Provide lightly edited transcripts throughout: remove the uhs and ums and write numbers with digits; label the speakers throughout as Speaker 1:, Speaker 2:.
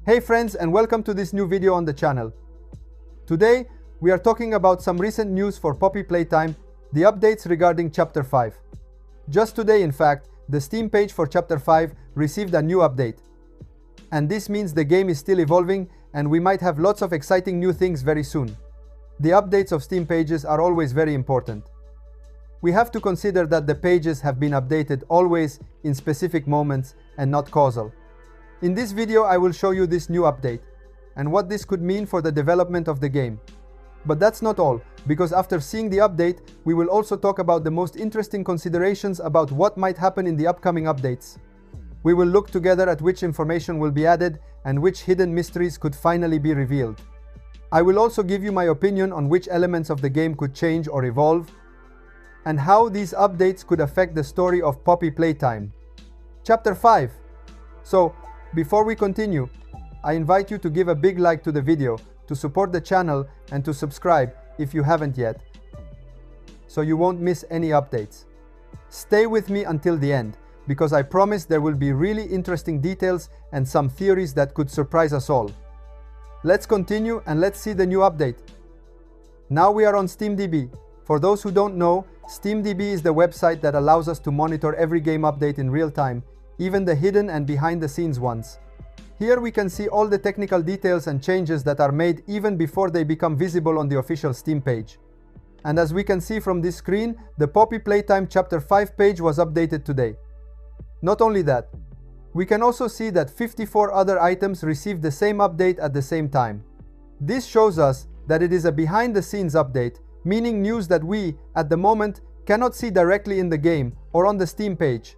Speaker 1: Hey friends, and welcome to this new video on the channel. Today, we are talking about some recent news for Poppy Playtime, the updates regarding Chapter 5. Just today, in fact, the Steam page for Chapter 5 received a new update. And this means the game is still evolving and we might have lots of exciting new things very soon. The updates of Steam pages are always very important. We have to consider that the pages have been updated always in specific moments and not causal. In this video, I will show you this new update and what this could mean for the development of the game. But that's not all, because after seeing the update, we will also talk about the most interesting considerations about what might happen in the upcoming updates. We will look together at which information will be added and which hidden mysteries could finally be revealed. I will also give you my opinion on which elements of the game could change or evolve, and how these updates could affect the story of Poppy Playtime. Chapter 5. So, before we continue, I invite you to give a big like to the video, to support the channel, and to subscribe if you haven't yet, so you won't miss any updates. Stay with me until the end, because I promise there will be really interesting details and some theories that could surprise us all. Let's continue and let's see the new update. Now we are on SteamDB. For those who don't know, SteamDB is the website that allows us to monitor every game update in real time, even the hidden and behind-the-scenes ones. Here we can see all the technical details and changes that are made even before they become visible on the official Steam page. And as we can see from this screen, the Poppy Playtime Chapter 5 page was updated today. Not only that, we can also see that 54 other items received the same update at the same time. This shows us that it is a behind-the-scenes update, meaning news that we, at the moment, cannot see directly in the game or on the Steam page.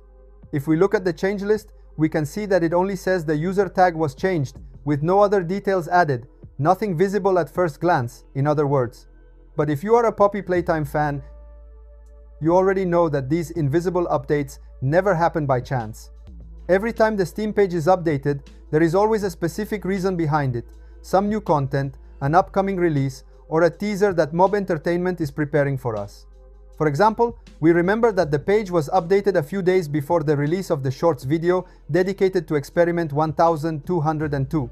Speaker 1: If we look at the change list, we can see that it only says the user tag was changed, with no other details added, nothing visible at first glance, in other words. But if you are a Poppy Playtime fan, you already know that these invisible updates never happen by chance. Every time the Steam page is updated, there is always a specific reason behind it, some new content, an upcoming release, or a teaser that Mob Entertainment is preparing for us. For example, we remember that the page was updated a few days before the release of the Shorts video dedicated to Experiment 1202.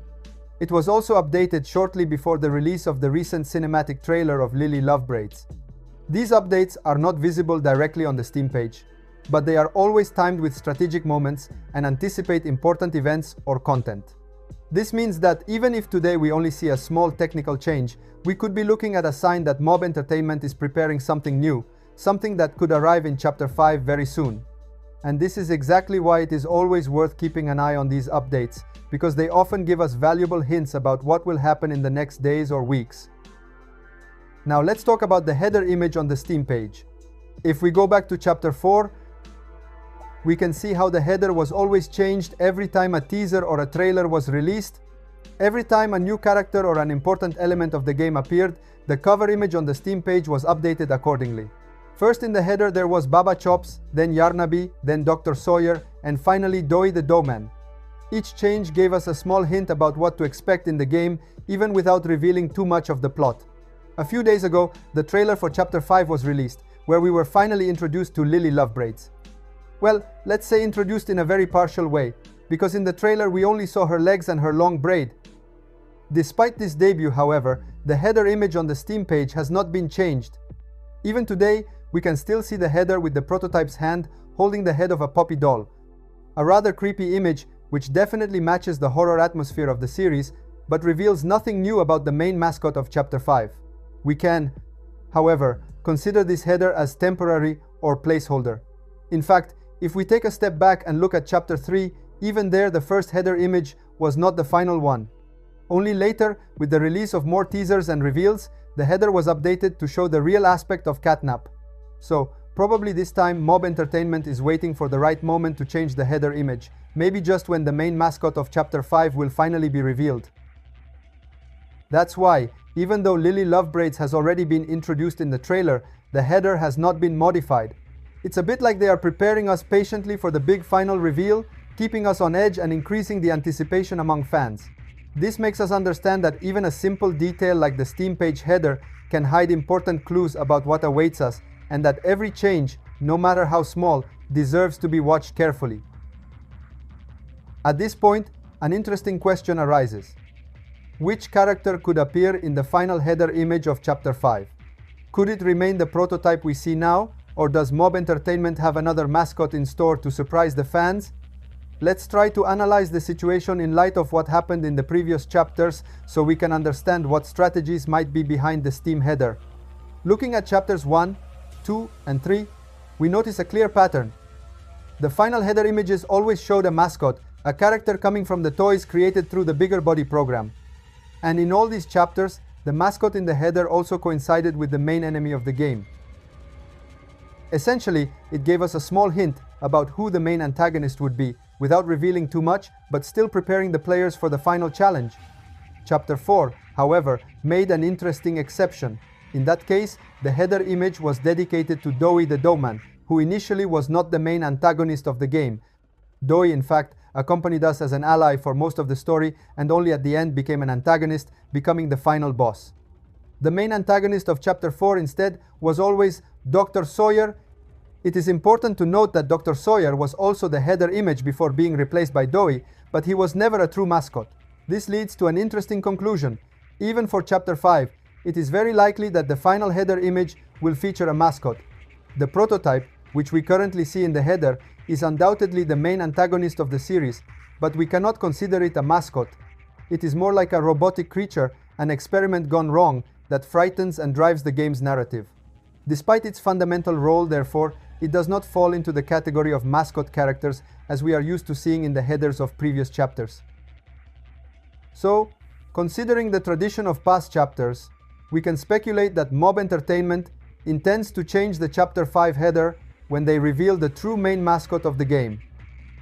Speaker 1: It was also updated shortly before the release of the recent cinematic trailer of Lily Lovebraids. These updates are not visible directly on the Steam page, but they are always timed with strategic moments and anticipate important events or content. This means that even if today we only see a small technical change, we could be looking at a sign that Mob Entertainment is preparing something new, something that could arrive in Chapter 5 very soon. And this is exactly why it is always worth keeping an eye on these updates, because they often give us valuable hints about what will happen in the next days or weeks. Now let's talk about the header image on the Steam page. If we go back to Chapter 4, we can see how the header was always changed every time a teaser or a trailer was released. Every time a new character or an important element of the game appeared, the cover image on the Steam page was updated accordingly. First in the header there was Baba Chops, then Yarnaby, then Dr. Sawyer, and finally Doi the Doughman. Each change gave us a small hint about what to expect in the game, even without revealing too much of the plot. A few days ago, the trailer for Chapter 5 was released, where we were finally introduced to Lily Lovebraids. Well, let's say introduced in a very partial way, because in the trailer we only saw her legs and her long braid. Despite this debut, however, the header image on the Steam page has not been changed. Even today, we can still see the header with the prototype's hand holding the head of a Poppy doll. A rather creepy image which definitely matches the horror atmosphere of the series, but reveals nothing new about the main mascot of Chapter 5. We can, however, consider this header as temporary or placeholder. In fact, if we take a step back and look at Chapter 3, even there the first header image was not the final one. Only later, with the release of more teasers and reveals, the header was updated to show the real aspect of Catnap. So, probably this time Mob Entertainment is waiting for the right moment to change the header image, maybe just when the main mascot of Chapter 5 will finally be revealed. That's why, even though Lily Lovebraids has already been introduced in the trailer, the header has not been modified. It's a bit like they are preparing us patiently for the big final reveal, keeping us on edge and increasing the anticipation among fans. This makes us understand that even a simple detail like the Steam page header can hide important clues about what awaits us, and that every change, no matter how small, deserves to be watched carefully. At this point, an interesting question arises. Which character could appear in the final header image of Chapter 5? Could it remain the prototype we see now, or does Mob Entertainment have another mascot in store to surprise the fans? Let's try to analyze the situation in light of what happened in the previous chapters so we can understand what strategies might be behind the Steam header. Looking at chapters 1, 2, and 3, we notice a clear pattern. The final header images always showed a mascot, a character coming from the toys created through the Bigger Body program. And in all these chapters, the mascot in the header also coincided with the main enemy of the game. Essentially, it gave us a small hint about who the main antagonist would be, without revealing too much, but still preparing the players for the final challenge. Chapter 4, however, made an interesting exception. In that case, the header image was dedicated to Doughy the Doughman, who initially was not the main antagonist of the game. Doughy, in fact, accompanied us as an ally for most of the story and only at the end became an antagonist, becoming the final boss. The main antagonist of Chapter 4 instead was always Dr. Sawyer. It is important to note that Dr. Sawyer was also the header image before being replaced by Doughy, but he was never a true mascot. This leads to an interesting conclusion. Even for Chapter 5, it is very likely that the final header image will feature a mascot. The prototype, which we currently see in the header, is undoubtedly the main antagonist of the series, but we cannot consider it a mascot. It is more like a robotic creature, an experiment gone wrong, that frightens and drives the game's narrative. Despite its fundamental role, therefore, it does not fall into the category of mascot characters as we are used to seeing in the headers of previous chapters. So, considering the tradition of past chapters, we can speculate that Mob Entertainment intends to change the Chapter 5 header when they reveal the true main mascot of the game.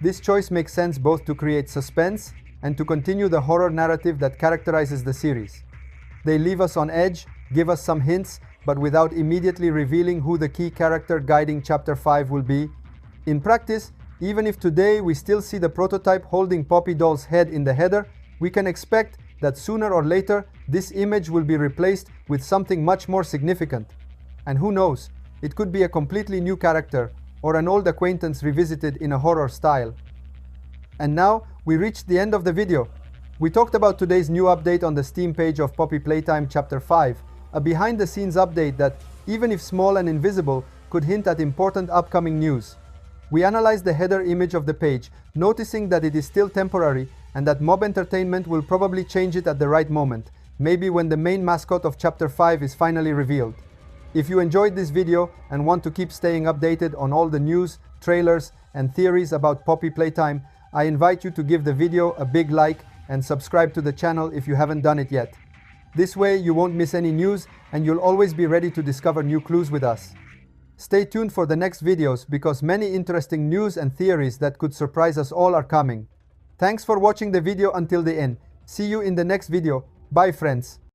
Speaker 1: This choice makes sense both to create suspense and to continue the horror narrative that characterizes the series. They leave us on edge, give us some hints, but without immediately revealing who the key character guiding Chapter 5 will be. In practice, even if today we still see the prototype holding Poppy Doll's head in the header, we can expect that sooner or later this image will be replaced with something much more significant. And who knows, it could be a completely new character or an old acquaintance revisited in a horror style. And now we reached the end of the video. We talked about today's new update on the Steam page of Poppy Playtime Chapter 5, a behind-the-scenes update that, even if small and invisible, could hint at important upcoming news. We analyzed the header image of the page, noticing that it is still temporary and that Mob Entertainment will probably change it at the right moment, maybe when the main mascot of Chapter 5 is finally revealed. If you enjoyed this video and want to keep staying updated on all the news, trailers, and theories about Poppy Playtime, I invite you to give the video a big like and subscribe to the channel if you haven't done it yet. This way you won't miss any news and you'll always be ready to discover new clues with us. Stay tuned for the next videos because many interesting news and theories that could surprise us all are coming. Thanks for watching the video until the end. See you in the next video. Bye friends.